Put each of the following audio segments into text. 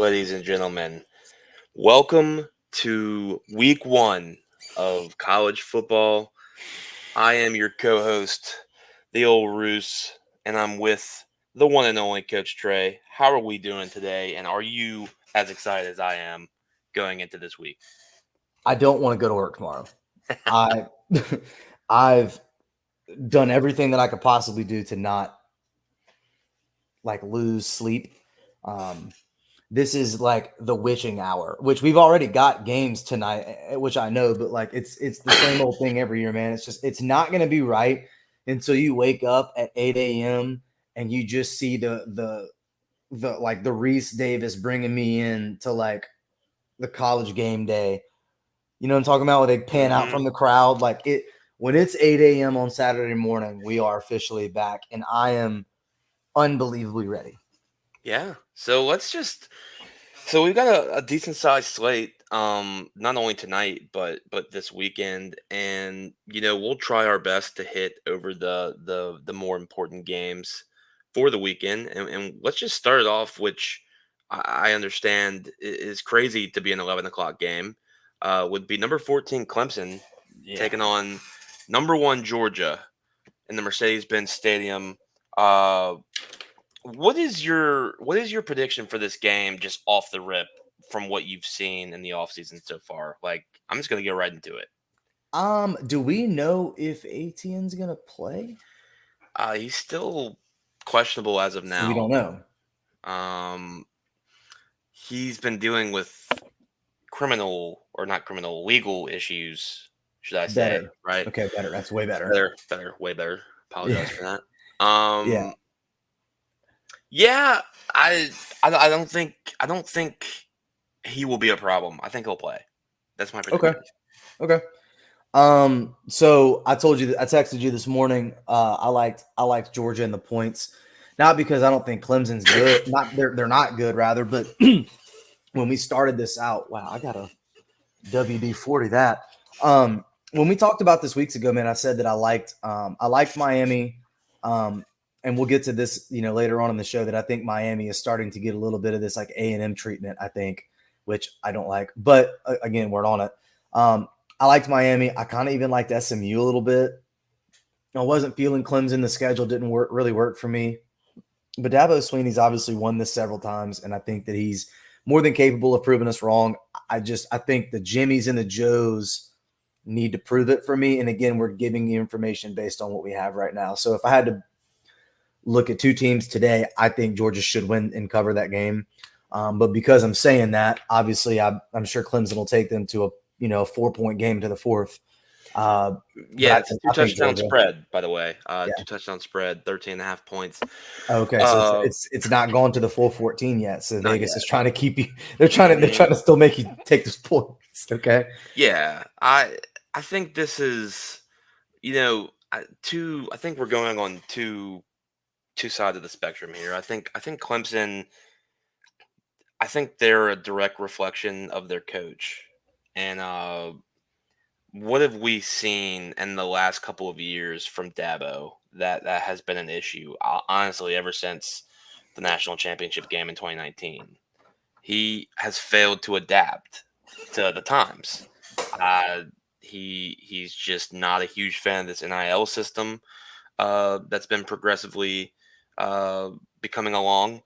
ladies and gentlemen. Welcome to week one of college football. I am your co host, the old Roos, and I'm with the one and only Coach Trey. How are we doing today? And are you as excited as I am going into this week? I don't want to go to work tomorrow. I've done everything that I could possibly do to not lose sleep. This is like the witching hour, which we've already got games tonight, which I know, but it's the same old thing every year, man. It's not going to be right until you wake up at 8 a.m. and you just see the Reese Davis bringing me in to the college game day. You know what I'm talking about? Where they pan out from the crowd. When it's 8 a.m. on Saturday morning, we are officially back, and I am unbelievably ready. Yeah. So we've got a decent sized slate, not only tonight but this weekend, and we'll try our best to hit over the more important games for the weekend, and let's just start it off, which I understand is crazy to be an 11 o'clock game. Would be number 14 Clemson taking on number 1 Georgia in the Mercedes-Benz Stadium. What is your prediction for this game, just off the rip, from what you've seen in the offseason so far? I'm just gonna get right into it. Do we know if Etienne's gonna play? He's still questionable as of now. We don't know. He's been dealing with legal issues, should I say? Better. Right? Okay, better. That's way better. Better, way better. Apologize for that. Yeah. Yeah, I don't think he will be a problem. I think he'll play. That's my prediction. Okay. So I told you that I texted you this morning. I liked Georgia in the points, not because I don't think Clemson's good. They're not good, rather. But when we started this out, wow, I got a WD-40 that. When we talked about this weeks ago, man, I said that I liked Miami. And we'll get to this, later on in the show, that I think Miami is starting to get a little bit of this A&M treatment, I think, which I don't like. But again, we're on it. I liked Miami. I kind of even liked SMU a little bit. I wasn't feeling Clemson. The schedule didn't really work for me. But Dabo Swinney's obviously won this several times, and I think that he's more than capable of proving us wrong. I think the Jimmies and the Joes need to prove it for me. And again, we're giving you information based on what we have right now. So if I had to look at two teams today, I think Georgia should win and cover that game. But because I'm saying that, obviously I'm sure Clemson will take them to a 4-point game to the fourth. It's a 2-touchdown spread, by the way. 2-touchdown spread, 13.5 points. Okay, so it's not going to the full 14 yet. So Vegas is trying to keep you. They're trying to still make you take those points. Okay. Yeah, I think this is, I think we're going on two sides of the spectrum here. I think Clemson, I think they're a direct reflection of their coach. And what have we seen in the last couple of years from Dabo that has been an issue? Honestly, ever since the national championship game in 2019, he has failed to adapt to the times. He's just not a huge fan of this NIL system that's been progressively becoming along.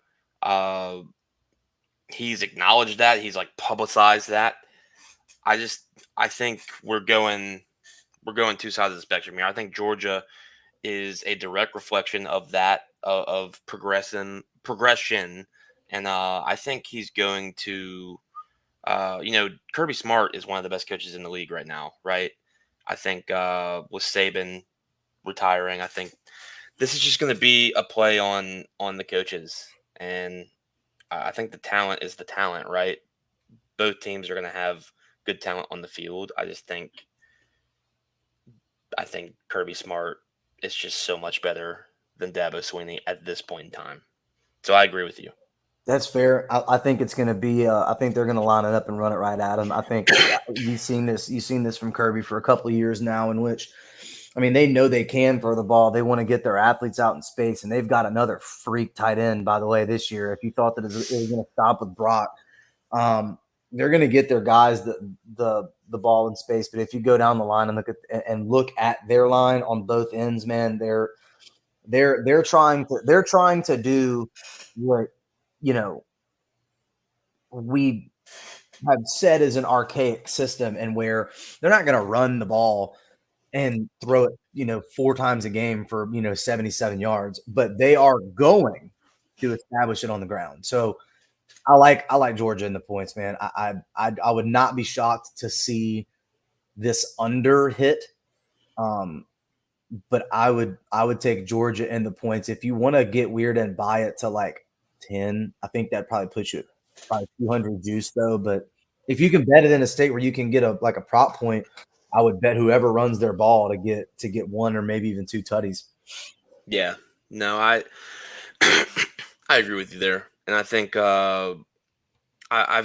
He's acknowledged that. He's publicized that. I think we're going two sides of the spectrum here. I think Georgia is a direct reflection of that, of progression, and I think he's going to, Kirby Smart is one of the best coaches in the league right now, right? I think with Saban retiring, I think this is just going to be a play on the coaches, and I think the talent is the talent, right? Both teams are going to have good talent on the field. I think Kirby Smart is just so much better than Dabo Swinney at this point in time. So I agree with you. That's fair. I think it's going to be. I think they're going to line it up and run it right at him. I think you've seen this from Kirby for a couple of years now, in which, they know they can throw the ball. They want to get their athletes out in space, and they've got another freak tight end, by the way, this year. If you thought that it was going to stop with Brock, They're going to get their guys the ball in space, but if you go down the line and look at their line on both ends, man, they're trying to do what we have said is an archaic system, and where they're not going to run the ball and throw it 4 times a game for 77 yards, but they are going to establish it on the ground. So I like Georgia in the points, man. I would not be shocked to see this under hit. But I would take Georgia in the points. If you want to get weird and buy it to like 10, I think that probably puts you at probably 200 juice though. But if you can bet it in a state where you can get a prop point, I would bet whoever runs their ball to get 1 or maybe even 2 tutties. Yeah, no, I I agree with you there, and I think I've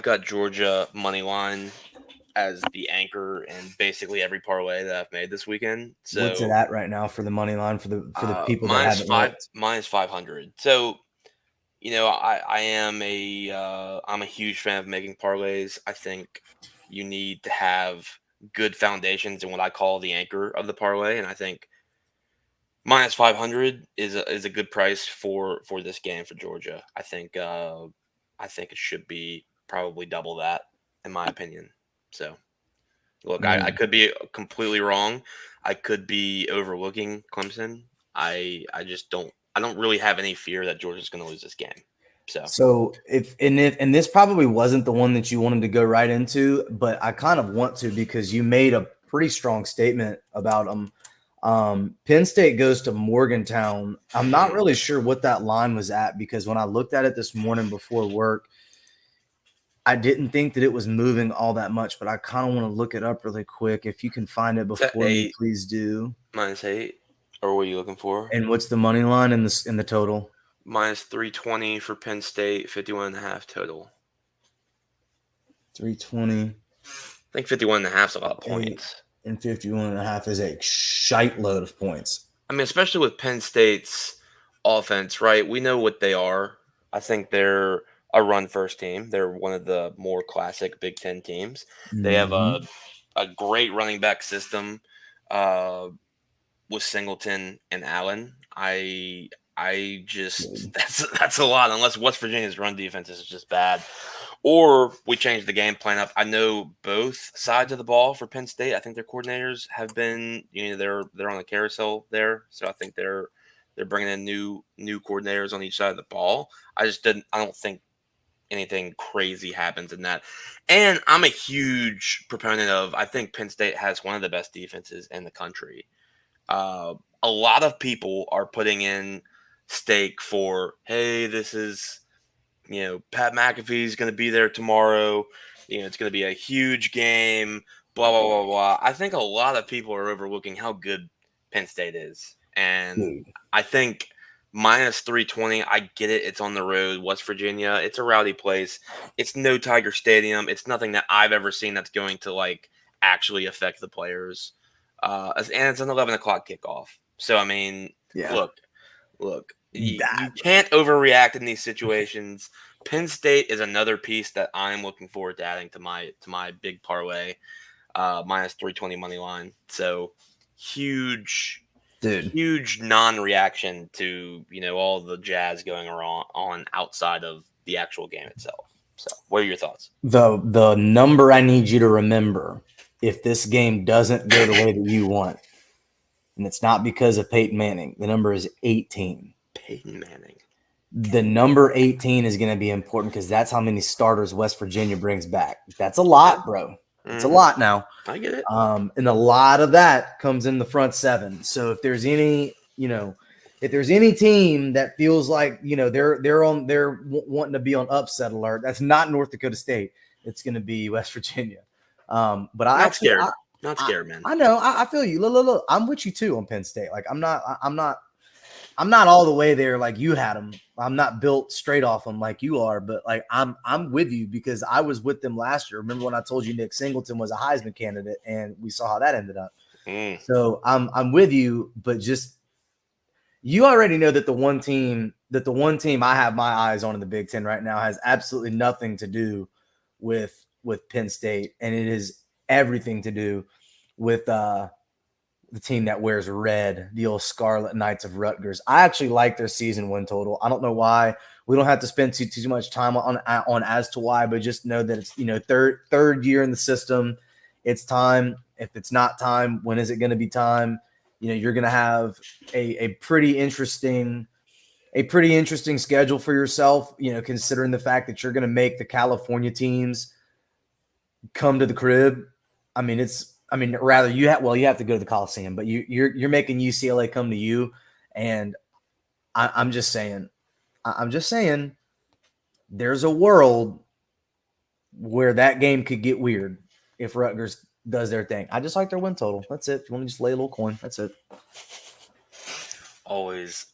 got Georgia money line as the anchor in basically every parlay that I've made this weekend. So What's it at right now for the money line for the people that minus haven't five looked? minus 500. So I am I'm a huge fan of making parlays. I think you need to have good foundations in what I call the anchor of the parlay, and I think minus 500 is a good price for this game for Georgia. I think it should be probably double that in my opinion. So look, I could be completely wrong. I could be overlooking Clemson. I just don't really have any fear that Georgia's going to lose this game. So if this probably wasn't the one that you wanted to go right into, but I kind of want to because you made a pretty strong statement about them. Penn State goes to Morgantown. I'm not really sure what that line was at because when I looked at it this morning before work, I didn't think that it was moving all that much, but I kind of want to look it up really quick. If you can find it before me, please do. -8, or what are you looking for? And what's the money line in the total? Minus 320 for Penn State, 51.5 total. 320. I think 51.5 is a lot of points. And 51.5 is a shite load of points. I mean, especially with Penn State's offense, right? We know what they are. I think they're a run-first team. They're one of the more classic Big Ten teams. They have a great running back system with Singleton and Allen. I just that's a lot. Unless West Virginia's run defense is just bad, or we change the game plan up. I know both sides of the ball for Penn State. I think their coordinators have been, they're on the carousel there. So I think they're bringing in new coordinators on each side of the ball. I don't think anything crazy happens in that. And I'm a huge proponent of. I think Penn State has one of the best defenses in the country. A lot of people are putting in stake for, hey, this is, Pat McAfee's going to be there tomorrow. It's going to be a huge game, blah, blah, blah, blah. I think a lot of people are overlooking how good Penn State is. And I think minus 320, I get it. It's on the road, West Virginia. It's a rowdy place. It's no Tiger Stadium. It's nothing that I've ever seen that's going to, actually affect the players. And it's an 11 o'clock kickoff. So, I mean, look, you can't overreact in these situations. Penn State is another piece that I'm looking forward to adding to my big parlay, minus 320 money line. So huge non-reaction to all the jazz going on outside of the actual game itself. So, what are your thoughts? The number I need you to remember, if this game doesn't go the way that you want, and it's not because of Peyton Manning, the number is 18. Peyton Manning. The number 18 is going to be important because that's how many starters West Virginia brings back. That's a lot, bro. It's a lot now. I get it. And a lot of that comes in the front seven. So if there's any team that feels like they're wanting to be on upset alert, that's not North Dakota State. It's going to be West Virginia. But not scared, man. I know. I feel you. Look. I'm with you too on Penn State. Like I'm not all the way there like you had them. I'm not built straight off them like you are, but I'm with you because I was with them last year. Remember when I told you Nick Singleton was a Heisman candidate and we saw how that ended up. So I'm with you, but just you already know that the one team I have my eyes on in the Big Ten right now has absolutely nothing to do with Penn State, and it is everything to do with the team that wears red, the old Scarlet Knights of Rutgers. I actually like their season win total. I don't know why. We don't have to spend too much time on as to why, but just know that it's third year in the system. It's time. If it's not time, when is it going to be time? You're going to have a pretty interesting schedule for yourself. Considering the fact that you're going to make the California teams come to the crib. Rather you have to go to the Coliseum, but you're making UCLA come to you, and I'm just saying, there's a world where that game could get weird if Rutgers does their thing. I just like their win total. That's it. If you want to just lay a little coin, that's it. Always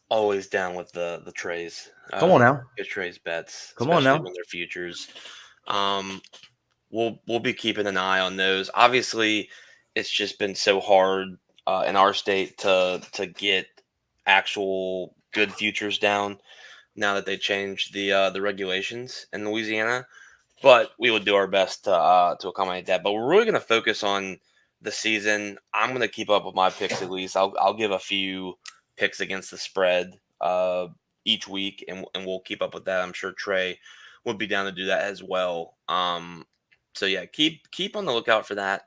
down with the trays. Come on now, good trays bets. Come on now, when they're futures. We'll be keeping an eye on those. Obviously, it's just been so hard in our state to get actual good futures down now that they changed the regulations in Louisiana. But we will do our best to accommodate that. But we're really going to focus on the season. I'm going to keep up with my picks at least. I'll give a few picks against the spread each week, and we'll keep up with that. I'm sure Trey would be down to do that as well. So yeah, keep on the lookout for that.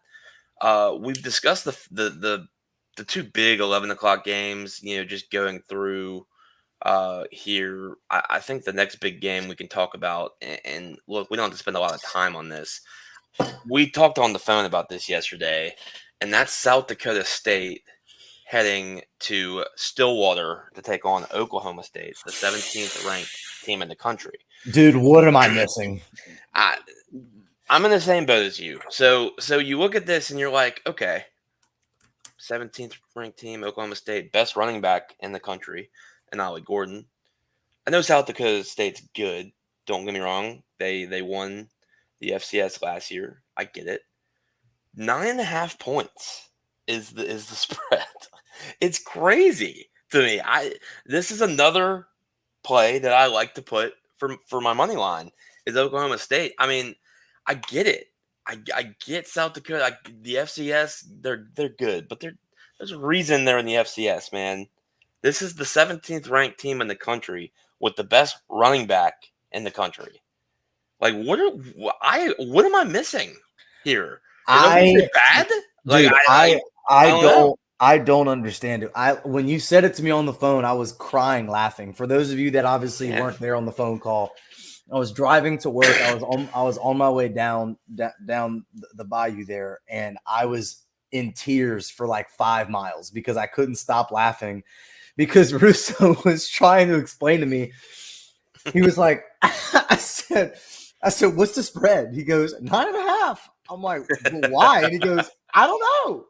We've discussed the two big 11 o'clock games. Just going through here. I think the next big game we can talk about, and look, we don't have to spend a lot of time on this. We talked on the phone about this yesterday, and that's South Dakota State heading to Stillwater to take on Oklahoma State, the 17th ranked team in the country. Dude, what am I missing? I'm in the same boat as you. So you look at this and you're like, okay, 17th ranked team, Oklahoma State, best running back in the country, and Ollie Gordon. I know South Dakota State's good. Don't get me wrong. They won the FCS last year. I get it. 9.5 points is the spread. It's crazy to me. This is another play that I like to put for my money line is Oklahoma State. I mean, I get it. I get South Dakota. The FCS, they're good, but there's a reason they're in the FCS, man. This is the 17th ranked team in the country with the best running back in the country. Like, what am I missing here? Is bad? Dude, I don't understand it. When you said it to me on the phone, I was crying laughing. For those of you that obviously weren't there on the phone call, I was driving to work. I was on my way down the bayou there, and I was in tears for like 5 miles because I couldn't stop laughing because Russo was trying to explain to me. He was like, I said, what's the spread? He goes, 9.5. I'm like, well, why? And he goes, I don't know.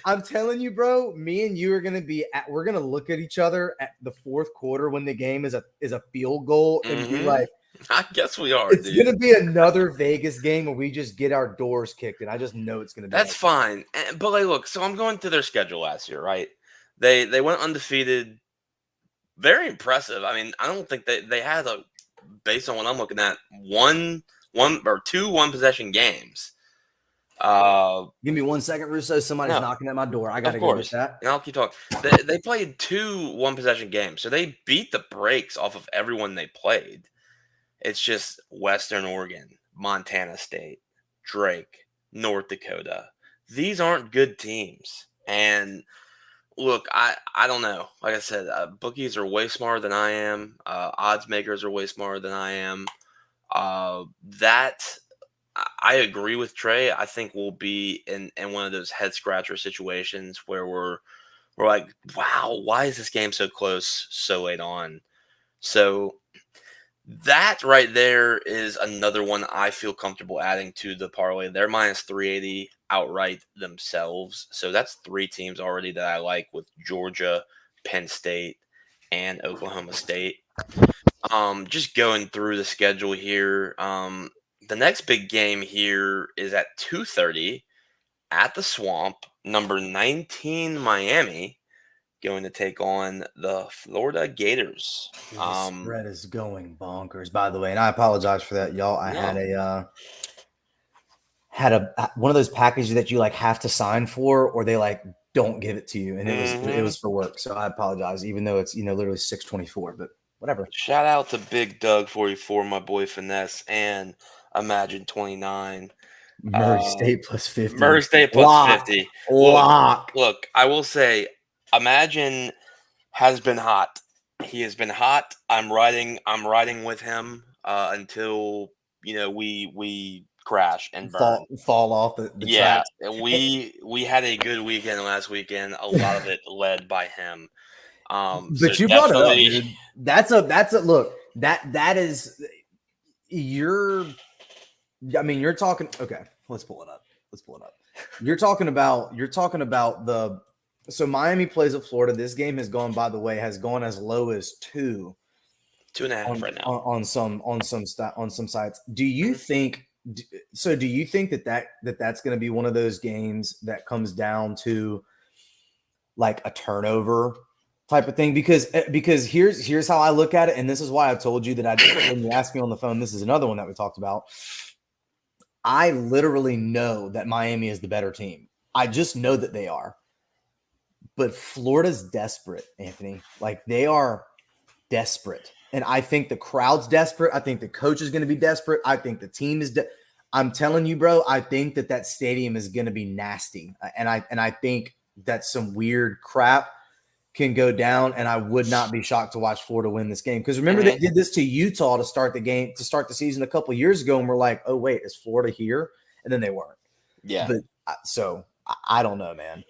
I'm telling you, bro, me and you are going to we're going to look at each other at the fourth quarter when the game is a field goal and be like, I guess we are. It's going to be another Vegas game where we just get our doors kicked, and I just know it's going to be. That's fine. But look, so I'm going through their schedule last year, right? They went undefeated. Very impressive. I mean, I don't think they had based on what I'm looking at, one or two one-possession games. Give me 1 second, Russo. Somebody's knocking at my door. I got to go get that. And I'll keep talking. They played 2 one-possession games, so they beat the brakes off of everyone they played. It's just Western Oregon, Montana State, Drake, North Dakota. These aren't good teams. And look, I don't know. Like I said, bookies are way smarter than I am. Odds makers are way smarter than I am. I agree with Trey. I think we'll be in one of those head scratcher situations where we're like, wow, why is this game so close so late on? So that right there is another one I feel comfortable adding to the parlay. They're minus 380 outright themselves. So that's 3 teams already that I like with Georgia, Penn State, and Oklahoma State. Just going through the schedule here. The next big game here is at 2:30 at the Swamp. Number 19 Miami going to take on the Florida Gators. Dude, this spread is going bonkers, by the way, and I apologize for that, y'all. I had one of those packages that you like have to sign for, or they like don't give it to you, and it was for work. So I apologize, even though it's literally 6:24, but whatever. Shout out to Big Doug 44, my boy Finesse, and Imagine 29. Murray State plus 50. Murray State plus Lock. 50. Lock. Look, I will say, Imagine has been hot. He has been hot. I'm riding with him until we crash and burn. Fall off the Yeah, tracks. we had a good weekend last weekend. A lot of it led by him. But so you brought it up, dude. That's a look. That is you're talking. Okay, let's pull it up. You're talking about so Miami plays at Florida. This game has gone as low as 2.5 right now on some sites. Do you think? Do you think that's going to be one of those games that comes down to like a turnover type of thing? Because here's how I look at it, and this is why I told you that when you asked me on the phone. This is another one that we talked about. I literally know that Miami is the better team. I just know that they are. But Florida's desperate, Anthony. Like, they are desperate. And I think the crowd's desperate. I think the coach is going to be desperate. I think the team is I'm telling you, bro, I think that stadium is going to be nasty. And I think that some weird crap can go down, and I would not be shocked to watch Florida win this game. Because remember, they did this to Utah to start the season a couple years ago, and we're like, oh, wait, is Florida here? And then they weren't. Yeah. But so I don't know, man.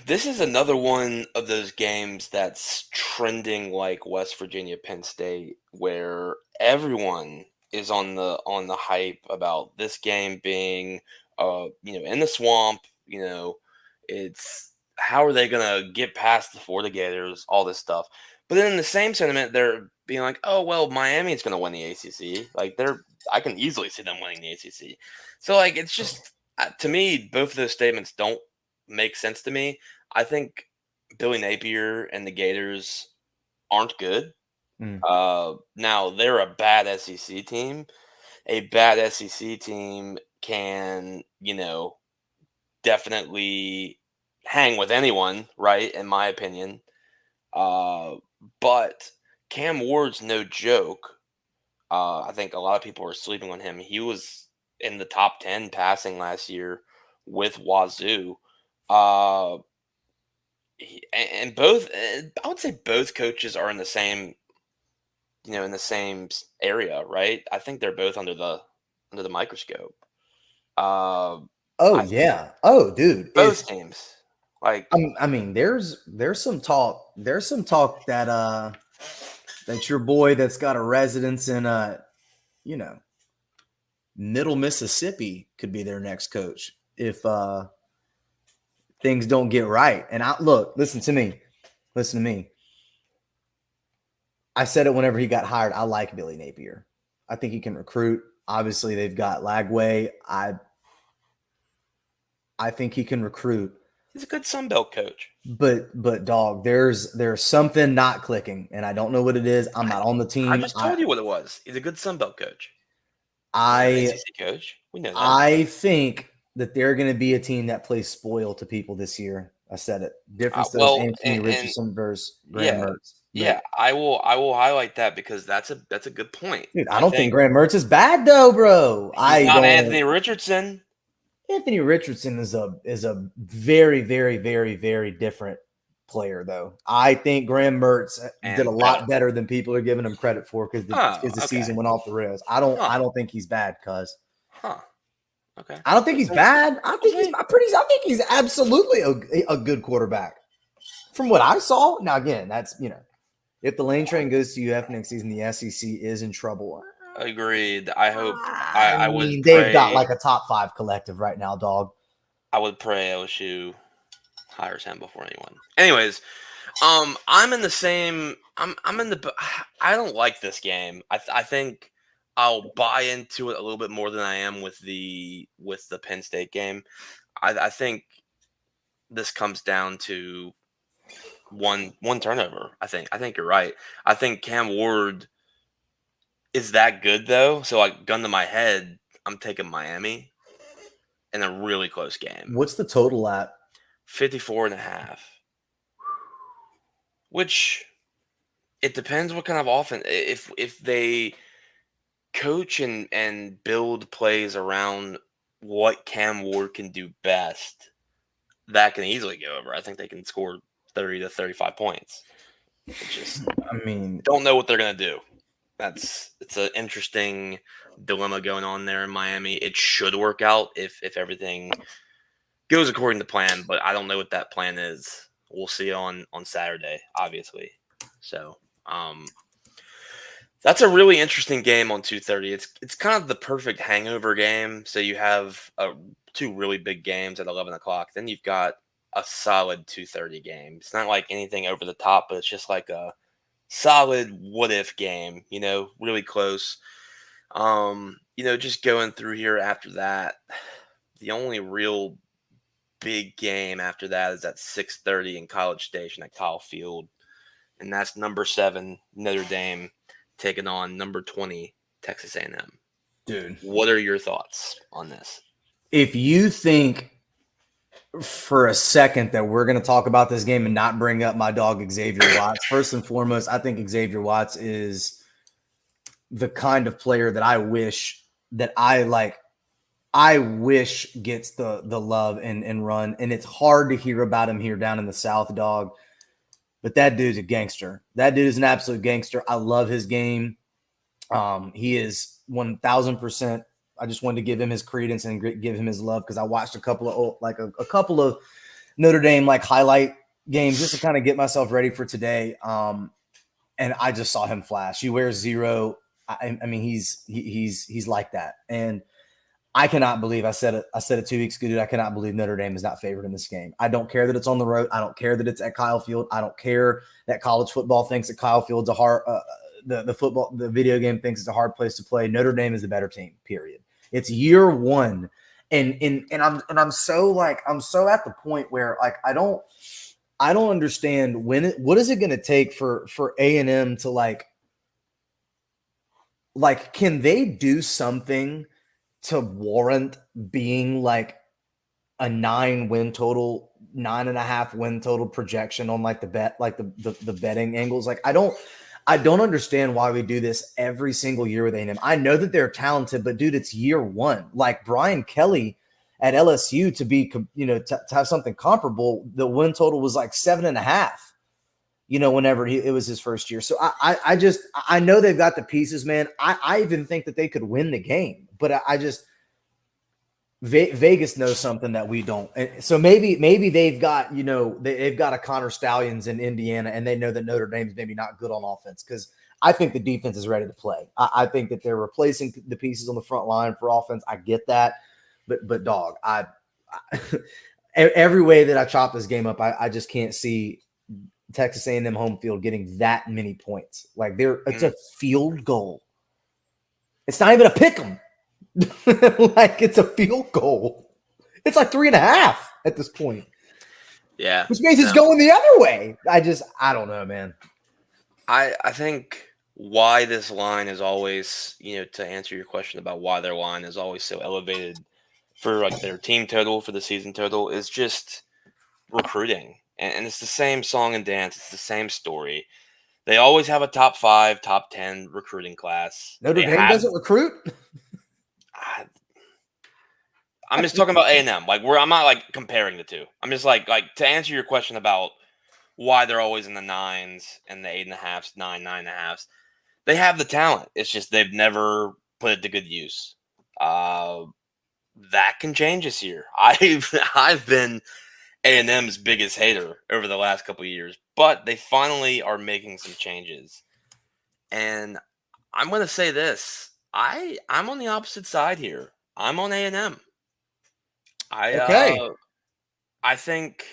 This is another one of those games that's trending like West Virginia, Penn State, where everyone is on the hype about this game being in the swamp. It's how are they gonna get past the Florida Gators, all this stuff. But then in the same sentiment, they're being like, oh well, Miami's gonna win the ACC. Like, I can easily see them winning the ACC. So like, it's just to me, both of those statements don't make sense to me. I think Billy Napier and the Gators aren't good. Now they're a bad SEC team. A bad SEC team can, definitely hang with anyone, right? In my opinion. But Cam Ward's no joke. I think a lot of people are sleeping on him. He was in the top 10 passing last year with Wazoo. And both, I would say both coaches are in the same, in the same area, right? I think they're both under the microscope. Yeah. Oh, dude. Both teams. Like, I mean, there's some talk. There's some talk that your boy that's got a residence in Middle Mississippi could be their next coach if things don't get right. And listen to me. I said it whenever he got hired. I like Billy Napier. I think he can recruit. Obviously, they've got Lagway. I think he can recruit. He's a good Sun Belt coach. But dog, there's something not clicking, and I don't know what it is. I'm not on the team. I just told you what it was. He's a good Sun Belt coach. ACC coach. We know that. I think that they're going to be a team that plays spoil to people this year. I said it. Difference of Anthony Richardson versus Graham Mertz. Yeah, I will highlight that because that's a good point. Dude, I don't think Graham Mertz is bad though, bro. Not Anthony Richardson. Anthony Richardson is a very, very, very, very different player, though. I think Graham Mertz did a lot better than people are giving him credit for because the season went off the rails. I don't think he's bad, cuz. Okay. I don't think he's bad. I think he's absolutely a good quarterback. From what I saw. Now again, that's if the lane train goes to UF next season, the SEC is in trouble. Agreed. I hope. I would. They've got like a top 5 collective right now, dog. I would pray LSU hires him before anyone. Anyways, I'm in the same. I'm in the. I don't like this game. I think I'll buy into it a little bit more than I am with the Penn State game. I think this comes down to one turnover. I think you're right. I think Cam Ward is that good though. So like gun to my head, I'm taking Miami in a really close game. What's the total at? 54.5. Which it depends what kind of offense. If they coach and build plays around what Cam Ward can do best, that can easily go over. I think they can score 30 to 35 points. It's just I mean, don't know what they're gonna do. It's an interesting dilemma going on there in Miami. It should work out if everything goes according to plan, but I don't know what that plan is. We'll see on Saturday, obviously. So that's a really interesting game on 2:30. It's kind of the perfect hangover game. So you have two really big games at 11 o'clock. Then you've got a solid 2:30 game. It's not like anything over the top, but it's just like a solid what if game. Really close. Just going through here after that, the only real big game after that is at 6:30 in College Station at Kyle Field, and that's number 7 Notre Dame taking on number 20 Texas A&M. dude, What are your thoughts on this? if you think for a second that we're going to talk about this game and not bring up my dog Xavier Watts, first and foremost, I think Xavier Watts is the kind of player that I wish gets the love and run. And it's hard to hear about him here down in the South, dog. But that dude's a gangster. That dude is an absolute gangster. I love his game. He is 1,000%. I just wanted to give him his credence and give him his love because I watched a couple of Notre Dame highlight games just to kind of get myself ready for today. And I just saw him flash. He wears 0. I mean, he's like that. And I cannot believe I said it 2 weeks ago, dude. I cannot believe Notre Dame is not favored in this game. I don't care that it's on the road. I don't care that it's at Kyle Field. I don't care that college football thinks that Kyle Field's a hard the video game thinks it's a hard place to play. Notre Dame is the better team, period. It's year one. And I'm so at the point where I don't understand what is it going to take for A&M to can they do something to warrant being a 9-win total, 9.5 win total projection on the bet, the betting angles? I don't understand why we do this every single year with A&M. I know that they're talented, but dude, it's year one. Brian Kelly at LSU to have something comparable, the win total was 7.5. Whenever it was his first year. So I know they've got the pieces, man. I even think that they could win the game, but Vegas knows something that we don't. And so maybe they've got, they've got a Connor Stallions in Indiana and they know that Notre Dame's maybe not good on offense because I think the defense is ready to play. I think that they're replacing the pieces on the front line for offense. I get that. But dog, every way that I chop this game up, I just can't see Texas A&M home field getting that many points. It's a field goal. It's not even a pick 'em. It's a field goal. It's 3.5 at this point. Yeah. Which means it's going the other way. I don't know, man. I think why this line is always, to answer your question about why their line is always so elevated for their team total, for the season total, is just recruiting. And it's the same song and dance. It's the same story. They always have a top 5, top 10 recruiting class. Notre Dame doesn't recruit? I'm just talking about A&M. I'm not comparing the two. I'm just to answer your question about why they're always in the 9s and the 8.5s, 9.5s. They have the talent. It's just they've never put it to good use. That can change this year. I've been A&M's biggest hater over the last couple of years, but they finally are making some changes. And I'm going to say this. I'm on the opposite side here. I'm on A&M. Okay. I think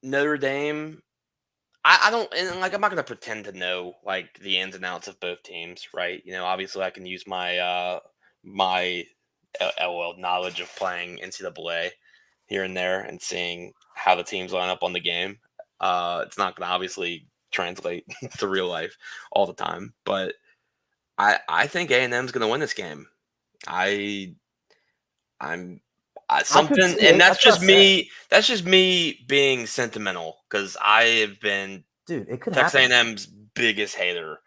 Notre Dame, I don't, and I'm not going to pretend to know the ins and outs of both teams, right? Obviously I can use my my LOL knowledge of playing NCAA here and there and seeing how the teams line up on the game. It's not going to obviously translate to real life all the time, but I think A&M's going to win this game. I I'm I could something, see and it. that's That's what I just said, me. That's just me being sentimental because I have been dude. It could Texas happen. A&M's biggest hater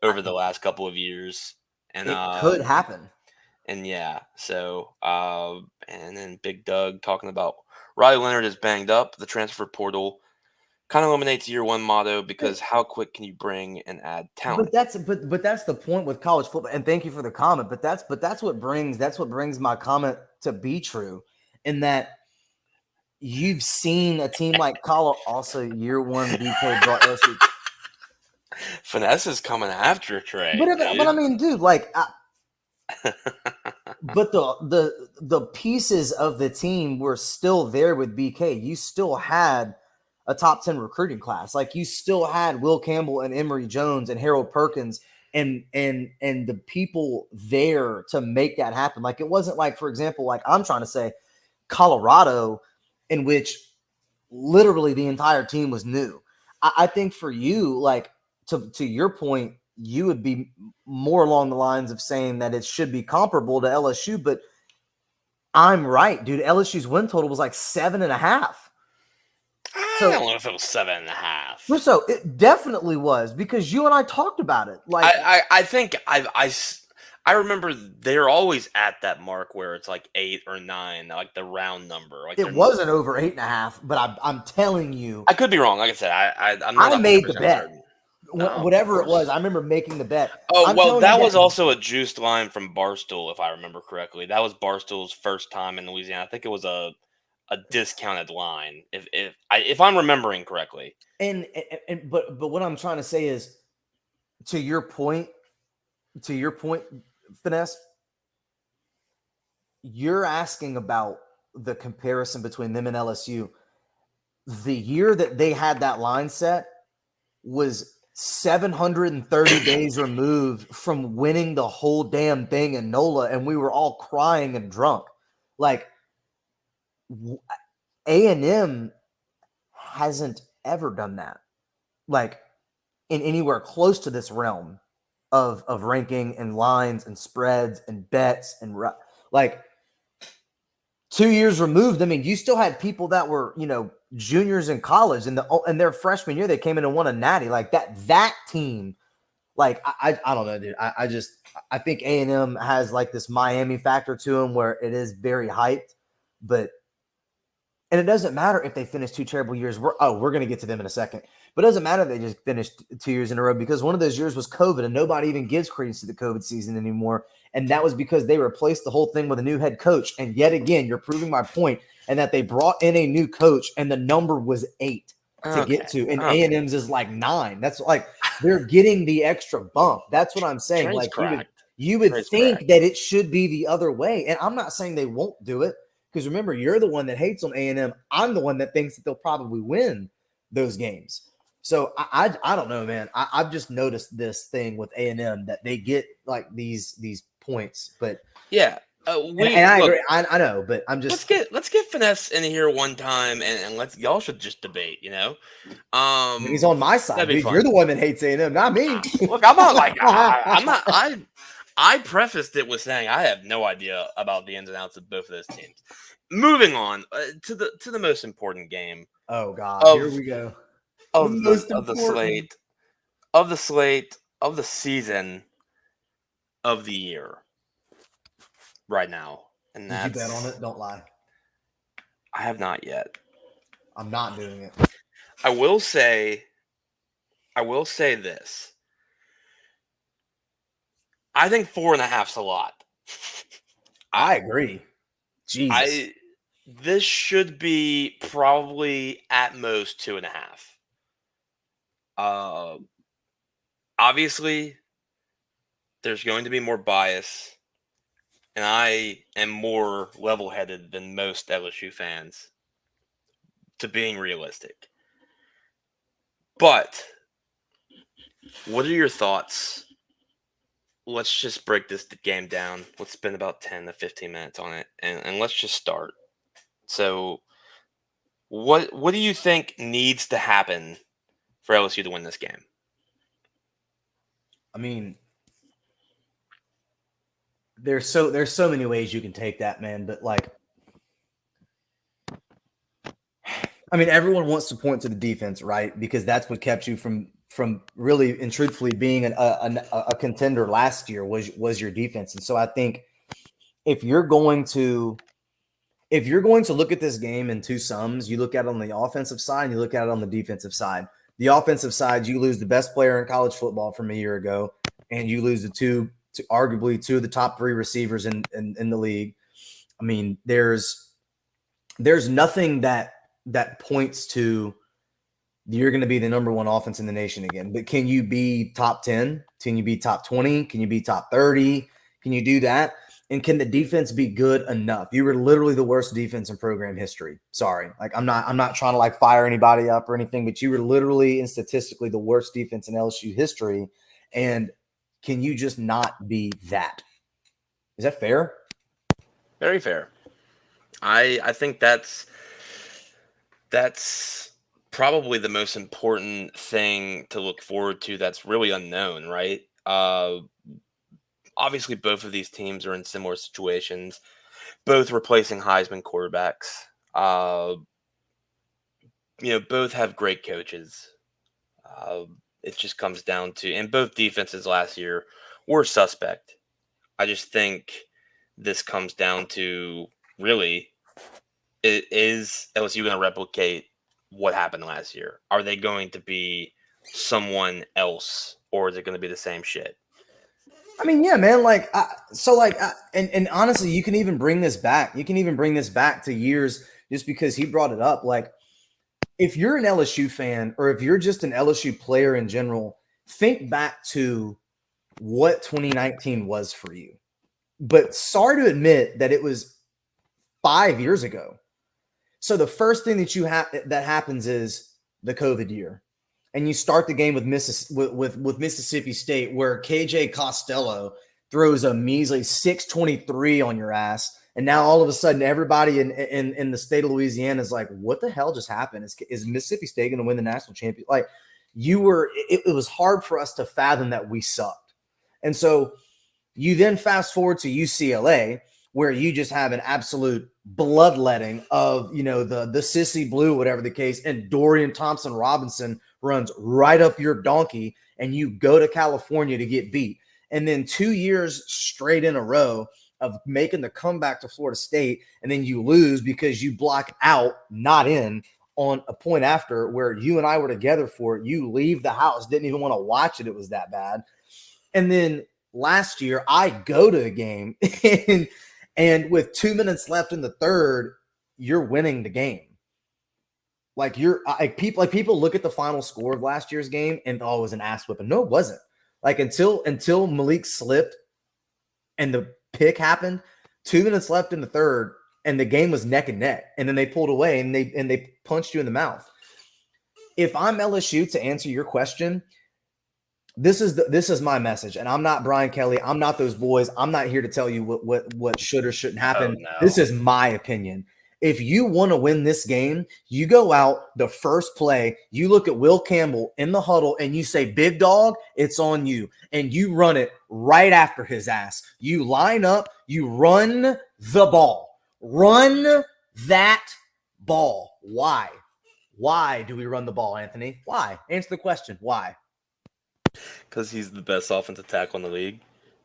I, over the last couple of years, and it could happen. yeah, so and then Big Doug talking about Riley Leonard is banged up. The transfer portal kind of eliminates year one motto because how quick can you bring and add talent? But that's the point with college football. And thank you for the comment. But that's what brings my comment to be true, in that you've seen a team like Colorado. Also, year one BK brought LSU. Finesse is coming after Trey, But I dude. mean, dude, like, but the pieces of the team were still there with BK. You still had a top 10 recruiting class. Like, you still had Will Campbell and Emory Jones and Harold Perkins and the people there to make that happen. Like, it wasn't like, for example, like I'm trying to say, Colorado, in which literally the entire team was new. I think for you, like, to your point, you would be more along the lines of saying that it should be comparable to LSU, but I'm right, dude. LSU's win total was like 7.5. I So don't know if it was 7.5. so it definitely was, because you and I talked about it. Like, I think I remember they're always at that mark where it's like 8 or 9, like the round number. Like it they're wasn't over 8.5, but I'm telling you, I could be wrong. Like I said, I'm not I 100 made the percent bet. certain. No, of Whatever it was, course. I remember making the bet. Oh I'm well, telling you that that. was also a juiced line from Barstool, if I remember correctly. That was Barstool's first time in Louisiana. I think it was a discounted line, if I'm remembering correctly. But what I'm trying to say is, to your point, Finesse, you're asking about the comparison between them and LSU. The year that they had that line set was 730 days removed from winning the whole damn thing in NOLA, and we were all crying and drunk. Like, A&M hasn't ever done that, like, in anywhere close to this realm of ranking and lines and spreads and bets and like 2 years removed. I mean, you still had people that were, juniors in college, and their freshman year they came in and won a natty. Like, that team. Like, I don't know, dude. I think A&M has like this Miami factor to them where it is very hyped, and it doesn't matter if they finish 2 terrible years. We're going to get to them in a second. But it doesn't matter if they just finished 2 years in a row, because one of those years was COVID, and nobody even gives credence to the COVID season anymore. And that was because they replaced the whole thing with a new head coach. And yet again, you're proving my point, and that they brought in a new coach, and the number was 8 to Okay. get to, and Okay. A&M's is like 9. That's like they're getting the extra bump. That's what I'm saying. Trey's Like, correct. you would Trey's think correct. that it should be the other way, and I'm not saying they won't do it. Because remember, you're the one that hates on A&M. I'm the one that thinks that they'll probably win those games. So I don't know, man. I've just noticed this thing with A&M, that they get like these points, but Yeah. and I agree. I know, but I'm just Let's get Finesse in here one time, and let's y'all should just debate. he's on my side, That'd be dude. fun. You're the one that hates A&M, not me. Look, I'm not like I'm not. I prefaced it with saying I have no idea about the ins and outs of both of those teams. Moving on to the most important game Oh God, of here we go. The of the most of the important. slate of the season of the year right now, and Did you bet on that's it? Don't lie. I have not yet. I'm not doing it. I will say this. I think 4.5's a lot. I agree. Jesus. This should be probably at most 2.5. Obviously, there's going to be more bias, and I am more level-headed than most LSU fans, to being realistic. But what are your thoughts? Let's just break this game down. Let's spend about 10 to 15 minutes on it, and let's just start. So what do you think needs to happen for LSU to win this game? I mean, there's so many ways you can take that, man. But like, I mean, everyone wants to point to the defense, right? Because that's what kept you from really and truthfully being a contender last year was your defense. And so I think if you're going to look at this game in two sums, you look at it on the offensive side and you look at it on the defensive side. The offensive side, you lose the best player in college football from a year ago, and you lose arguably two of the top three receivers in the league. I mean, there's nothing that points to you're going to be the number one offense in the nation again. But can you be top 10? Can you be top 20? Can you be top 30? Can you do that? And can the defense be good enough? You were literally the worst defense in program history. Sorry. Like I'm not trying to like fire anybody up or anything, but you were literally and statistically the worst defense in LSU history. And can you just not be that? Is that fair? Very fair. I think that's probably the most important thing to look forward to that's really unknown, right? Obviously, both of these teams are in similar situations, both replacing Heisman quarterbacks. Both have great coaches. It just comes down to, and both defenses last year were suspect. I just think this comes down to really, is LSU going to replicate what happened last year? Are they going to be someone else, or is it going to be the same shit? I mean, yeah, man. And honestly, you can even bring this back. You can even bring this back to years, just because he brought it up. Like, if you're an LSU fan, or if you're just an LSU player in general, think back to what 2019 was for you. But sorry to admit that it was 5 years ago. So the first thing that happens is the COVID year. And you start the game with Mississippi State, where KJ Costello throws a measly 623 on your ass. And now all of a sudden, everybody in the state of Louisiana is like, what the hell just happened? Is Mississippi State going to win the national championship? Like, it was hard for us to fathom that we sucked. And so you then fast forward to UCLA, where you just have an absolute bloodletting of, the Sissy Blue, whatever the case, and Dorian Thompson-Robinson runs right up your donkey, and you go to California to get beat. And then 2 years straight in a row of making the comeback to Florida State, and then you lose because you block out, not in, on a point after, where you and I were together for it. You leave the house, didn't even want to watch it. It was that bad. And then last year, I go to a game, and with 2 minutes left in the third, you're winning the game. People look at the final score of last year's game and, oh, it was an ass whipping. No, it wasn't. Like, until Malik slipped and the pick happened, 2 minutes left in the third, and the game was neck and neck. And then they pulled away and they punched you in the mouth. If I'm LSU, to answer your question, this is my message. And I'm not Brian Kelly. I'm not those boys. I'm not here to tell you what should or shouldn't happen. Oh, no. This is my opinion. If you want to win this game, you go out the first play, you look at Will Campbell in the huddle, and you say, big dog, it's on you. And you run it right after his ass. You line up, you run the ball. Run that ball. Why? Why do we run the ball, Anthony? Why? Answer the question. Why? Because he's the best offensive tackle in the league.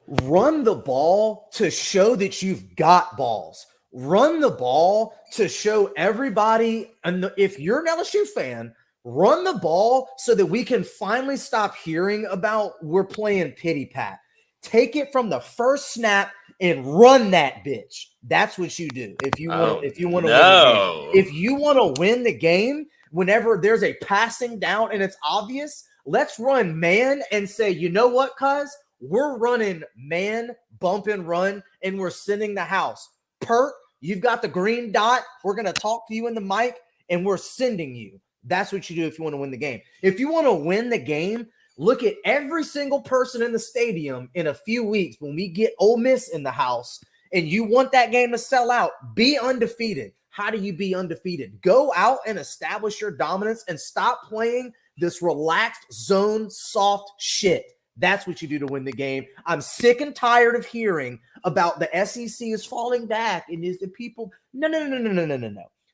Run the ball to show that you've got balls. Run the ball to show everybody, and if you're an LSU fan, run the ball so that we can finally stop hearing about we're playing pity pat. Take it from the first snap and run that bitch. That's what you do. If you want to win the game. If you want to win the game, whenever there's a passing down and it's obvious, let's run man and say, you know what, cuz? We're running man, bump and run, and we're sending the house. Pert, you've got the green dot. We're going to talk to you in the mic, and we're sending you. That's what you do if you want to win the game. If you want to win the game, look at every single person in the stadium in a few weeks when we get Ole Miss in the house, and you want that game to sell out. Be undefeated. how do you be undefeated? Go out and establish your dominance and stop playing this relaxed zone soft shit. That's what you do to win the game. I'm sick and tired of hearing about the SEC is falling back and is the people. No.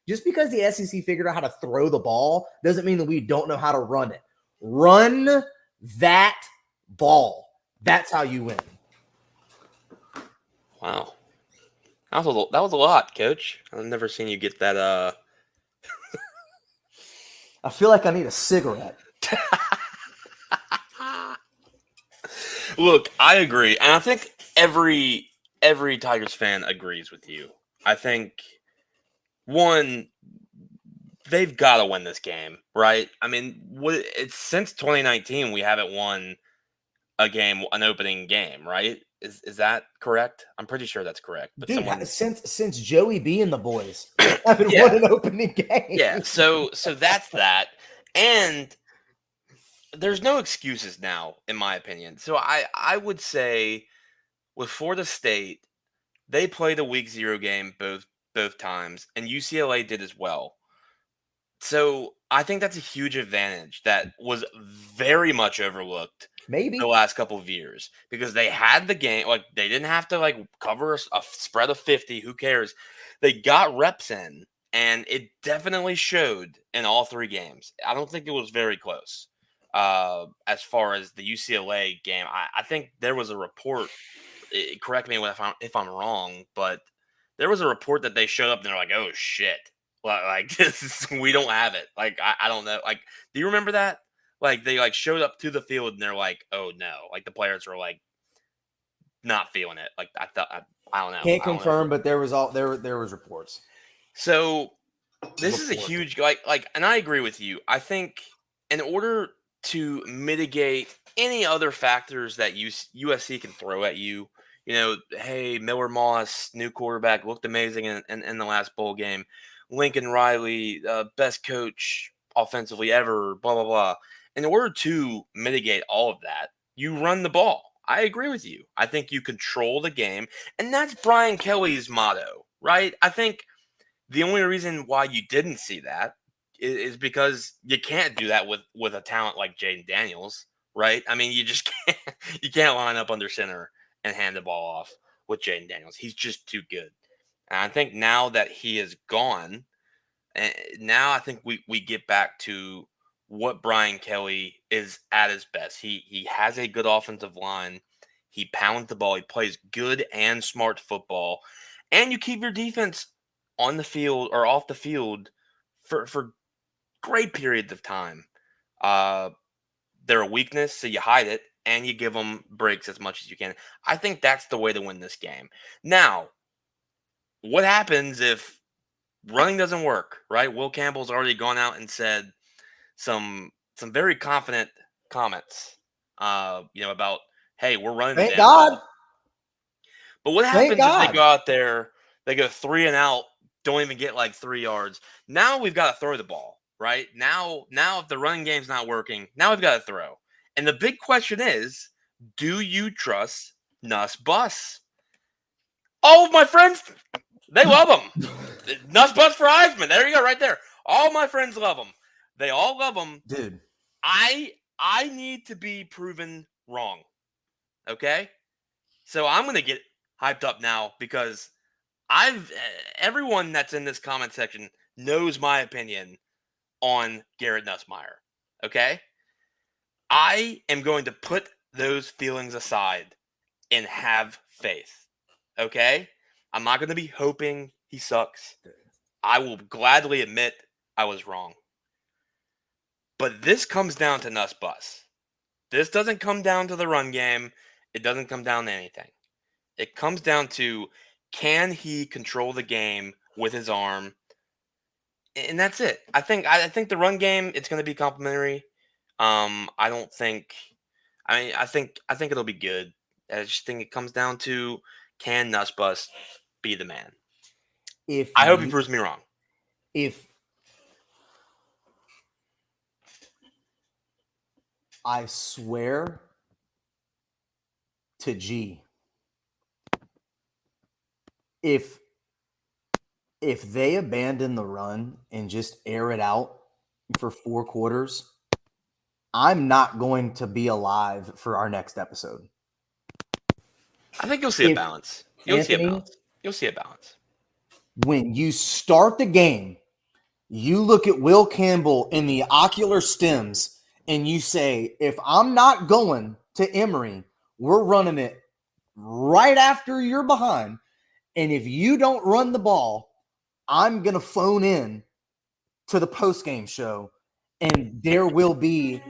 Just because the SEC figured out how to throw the ball doesn't mean that we don't know how to run it. Run that ball. That's how you win. Wow. That was a lot, Coach. I've never seen you get that. I feel like I need a cigarette. Look, I agree, and I think every Tigers fan agrees with you. I think one, they've got to win this game, right? I mean, it's since 2019 we haven't won an opening game, right? Is that correct? I'm pretty sure that's correct. But dude, since Joey B and the boys haven't Yeah. won an opening game. Yeah, so that's that, and there's no excuses now, in my opinion. So I would say with Florida State, they played a week 0 game both times, and UCLA did as well. So I think that's a huge advantage that was very much overlooked Maybe the last couple of years, because they had the game. Like, they didn't have to like cover a spread of 50. Who cares? They got reps in, and it definitely showed in all 3 games. I don't think it was very close. As far as the UCLA game, I think there was a report. Correct me if I'm wrong, but there was a report that they showed up and they're like, "Oh shit, like we don't have it." Like, I don't know. Like, do you remember that? Like, they like showed up to the field and they're like, "Oh no!" Like, the players were like not feeling it. Like, I don't know. Can't confirm, but there was reports. So this is a huge like, and I agree with you. I think in order to mitigate any other factors that USC can throw at you, hey, Miller Moss, new quarterback, looked amazing in the last bowl game. Lincoln Riley, best coach offensively ever, blah, blah, blah. In order to mitigate all of that, you run the ball. I agree with you. I think you control the game, and that's Brian Kelly's motto, right? I think the only reason why you didn't see that is because you can't do that with a talent like Jaden Daniels, right? I mean, you just can't. You can't line up under center and hand the ball off with Jaden Daniels. He's just too good. And I think now that he is gone, now I think we get back to what Brian Kelly is at his best. He has a good offensive line. He pounds the ball. He plays good and smart football. And you keep your defense on the field or off the field for great periods of time. They're a weakness, so you hide it, and you give them breaks as much as you can. I think that's the way to win this game. Now, what happens if running doesn't work, right? Will Campbell's already gone out and said some very confident comments, about, hey, we're running the Thank damn God. ball. But what happens if they go out there, they go 3 and out, don't even get like 3 yards? Now we've got to throw the ball, right? Now if the running game's not working, now we've got to throw. And the big question is, do you trust Nuss Bus? All of my friends, they love him. Nuss Bus for Heisman. There you go, right there. All my friends love him. They all love him. Dude. I need to be proven wrong. Okay? So I'm going to get hyped up now because everyone that's in this comment section knows my opinion on Garrett Nussmeier. Okay? I am going to put those feelings aside and have faith. Okay? I'm not going to be hoping he sucks. I will gladly admit I was wrong. But this comes down to Nuss Bus. This doesn't come down to the run game. It doesn't come down to anything. It comes down to, can he control the game with his arm? And that's it. I think the run game, it's going to be complimentary. I think it'll be good. I just think it comes down to, can Nuss Bus be the man? I hope he proves me wrong. If I swear to G, if If they abandon the run and just air it out for 4 quarters, I'm not going to be alive for our next episode. I think you'll see a If balance. You'll see a Anthony, balance. You'll see a balance. when you start the game, you look at Will Campbell in the ocular stems and you say, if I'm not going to Emory, we're running it right after you're behind. And if you don't run the ball, I'm going to phone in to the post-game show, and there will be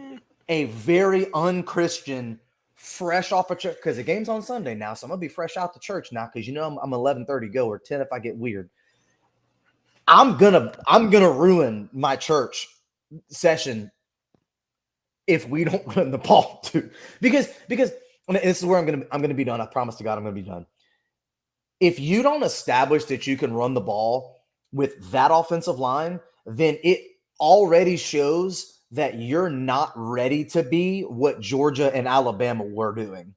a very unchristian, fresh off of church, because the game's on Sunday now, so I'm going to be fresh out to church now because, I'm 11:30 go or 10 if I get weird. I'm gonna ruin my church session if we don't run the ball too. Because this is where I'm gonna be done. I promise to God I'm gonna be done. If you don't establish that you can run the ball with that offensive line, then it already shows that you're not ready to be what Georgia and Alabama were doing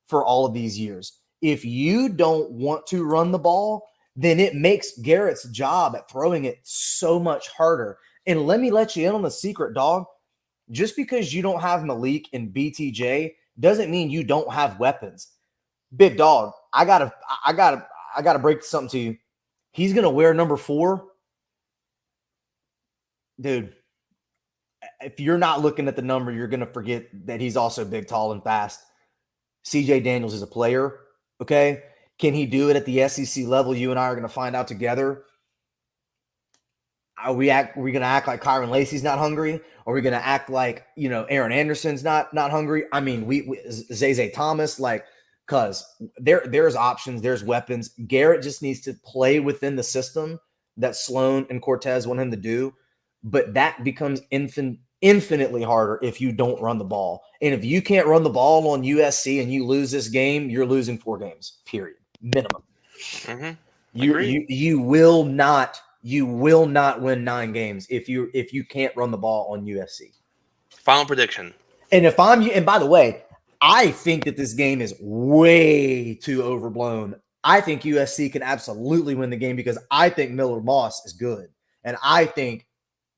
for all of these years. If you don't want to run the ball, then it makes Garrett's job at throwing it so much harder. And let me let you in on the secret, dog. Just because you don't have Malik and BTJ doesn't mean you don't have weapons. Big dog, I gotta break something to you. He's gonna wear number 4. Dude, if you're not looking at the number, you're gonna forget that he's also big, tall, and fast. CJ Daniels is a player. Okay. Can he do it at the SEC level? You and I are going to find out together. Are we going to act like Kyron Lacey's not hungry? Are we going to act like, Aaron Anderson's not hungry? I mean, we Zay Thomas, cause there's options, there's weapons. Garrett just needs to play within the system that Sloan and Cortez want him to do. But that becomes infinitely harder if you don't run the ball. And if you can't run the ball on USC and you lose this game, you're losing 4 games, period, minimum. Mm-hmm. You will not win 9 games if you can't run the ball on USC. Final prediction. And by the way, I think that this game is way too overblown. I think USC can absolutely win the game because I think Miller Moss is good. And I think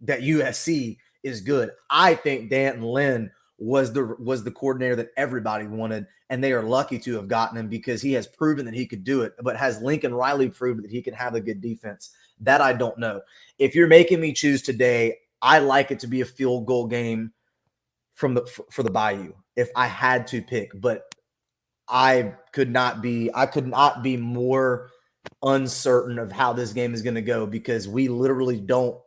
that USC is good. I think Danton Lynn was the coordinator that everybody wanted, and they are lucky to have gotten him because he has proven that he could do it. But has Lincoln Riley proved that he can have a good defense? That I don't know. If you're making me choose today, I like it to be a field goal game for the Bayou if I had to pick, but I could not be more uncertain of how this game is going to go because we literally don't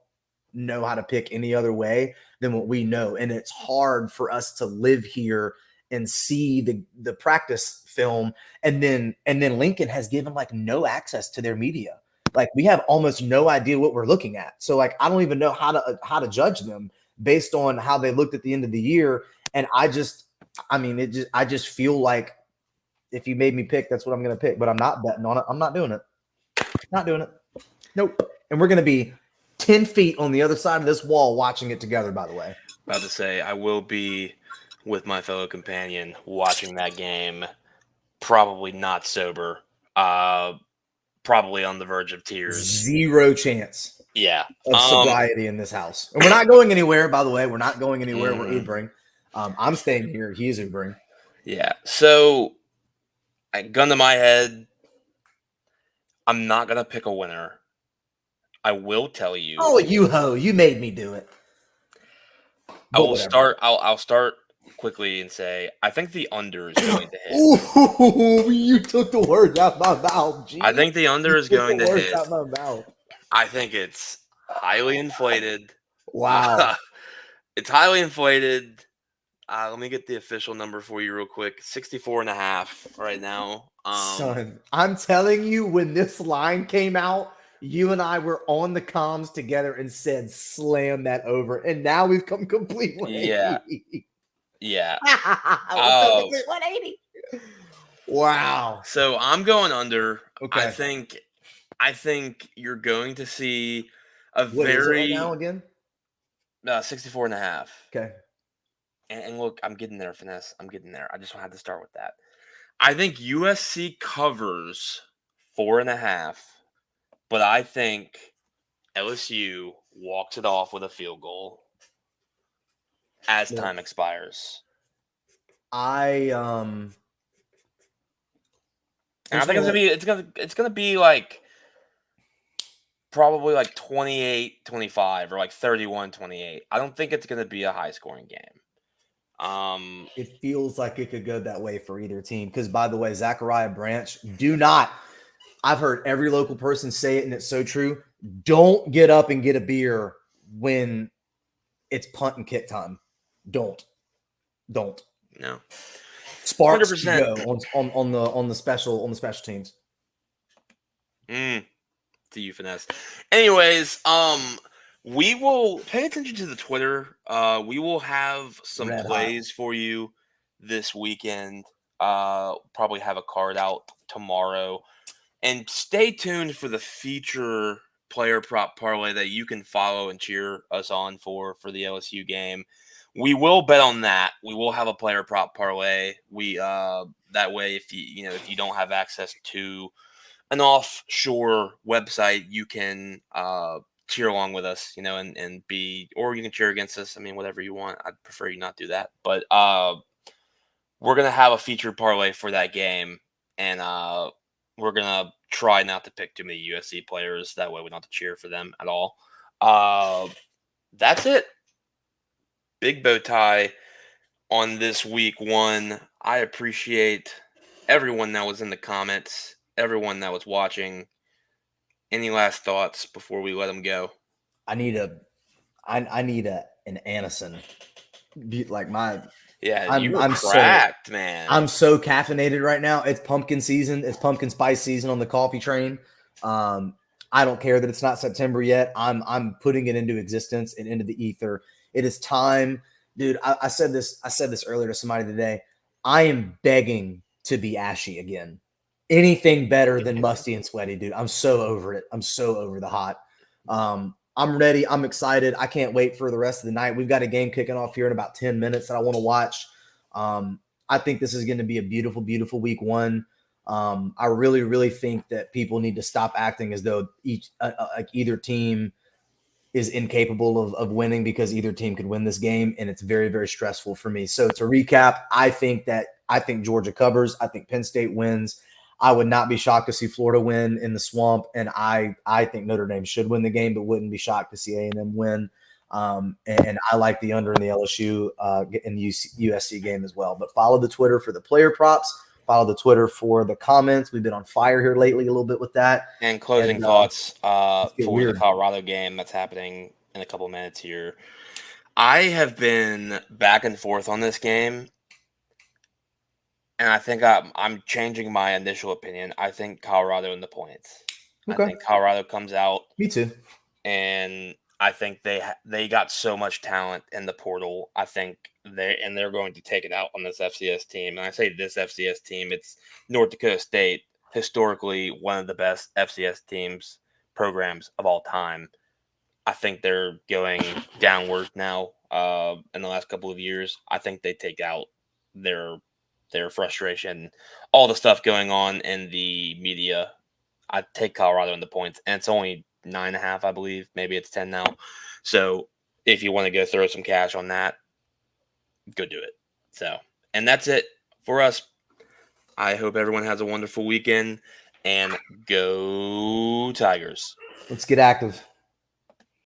know how to pick any other way than what we know. And it's hard for us to live here and see the practice film. And then Lincoln has given no access to their media. We have almost no idea what we're looking at. So I don't even know how to judge them based on how they looked at the end of the year. And I just feel like if you made me pick, that's what I'm going to pick, but I'm not betting on it. I'm not doing it. Not doing it. Nope. And we're going to be 10 feet on the other side of this wall watching it together, by the way. About to say, I will be with my fellow companion watching that game, probably not sober, probably on the verge of tears. 0 chance of sobriety in this house. And we're not going anywhere, by the way. We're not going anywhere. We're Ubering. I'm staying here. He is Ubering. Yeah. So, gun to my head, I'm not going to pick a winner. I will tell you. Oh, you made me do it. I'll start quickly and say I think the under is going to hit. Ooh, you took the words out of my mouth. Geez. I think the under is going to hit. Out of my mouth. I think it's highly inflated. Wow. It's highly inflated. Let me get the official number for you real quick. 64.5 right now. Son, I'm telling you, when this line came out, you and I were on the comms together and said, slam that over. And now we've come complete 180. Yeah. 180. Wow. So I'm going under. Okay. I think you're going to see what very is it right now again? 64.5. Okay. And look, I'm getting there, Finesse. I'm getting there. I just had to start with that. I think USC covers 4.5. but I think LSU walks it off with a field goal as Look, time expires. I And I just think want to it's gonna be like probably like 28-25 or like 31-28. I don't think it's gonna be a high scoring game. it feels like it could go that way for either team. Because by the way, Zachariah Branch, do not. I've heard every local person say it, and it's so true. Don't get up and get a beer when it's punt and kick time. Don't. No. Sparks to 100%. go on the special teams. To you, finesse. Anyways, we will pay attention to the Twitter. We will have some Red hot. plays for you this weekend. Probably have a card out tomorrow. And stay tuned for the feature player prop parlay that you can follow and cheer us on for the LSU game. We will bet on that. We will have a player prop parlay. We that way if you don't have access to an offshore website, you can cheer along with us, and be, or you can cheer against us. I mean, whatever you want. I'd prefer you not do that. But we're going to have a featured parlay for that game. And we're going to try not to pick too many USC players. That way we don't have to cheer for them at all. That's it. Big bow tie on this week one. I appreciate everyone that was in the comments, everyone that was watching. Any last thoughts before we let them go? I need an Anison. Like You were I'm cracked, man. I'm so caffeinated right now. It's pumpkin season. It's pumpkin spice season on the coffee train. I don't care that it's not September yet. I'm putting it into existence and into the ether. It is time, dude. I said this earlier to somebody today. I am begging to be ashy again. Anything better than musty and sweaty, dude. I'm so over it. I'm so over the hot. I'm ready. I'm excited. I can't wait for the rest of the night. We've got a game kicking off here in about 10 minutes that I want to watch. I think this is going to be a beautiful, beautiful week one. I really, really think that people need to stop acting as though either team is incapable of winning, because either team could win this game, and it's very, very stressful for me. So to recap, I think Georgia covers. I think Penn State wins. I would not be shocked to see Florida win in the swamp, and I think Notre Dame should win the game, but wouldn't be shocked to see A&M win. And I like the under in the LSU and USC game as well. But follow the Twitter for the player props. Follow the Twitter for the comments. We've been on fire here lately a little bit with that. And closing thoughts for weird. the Colorado game that's happening in a couple of minutes here. I have been back and forth on this game, and I think I'm changing my initial opinion. I think Colorado in the points. Okay. I think Colorado comes out. Me too. And I think they got so much talent in the portal. I think they're going to take it out on this FCS team. And I say this FCS team, it's North Dakota State, historically one of the best FCS programs of all time. I think they're going downward now in the last couple of years. I think they take out their frustration, all the stuff going on in the media. I take Colorado in the points, and it's only 9.5, I believe. Maybe it's 10 now. So if you want to go throw some cash on that, go do it. So, and that's it for us. I hope everyone has a wonderful weekend, and go Tigers. Let's get active.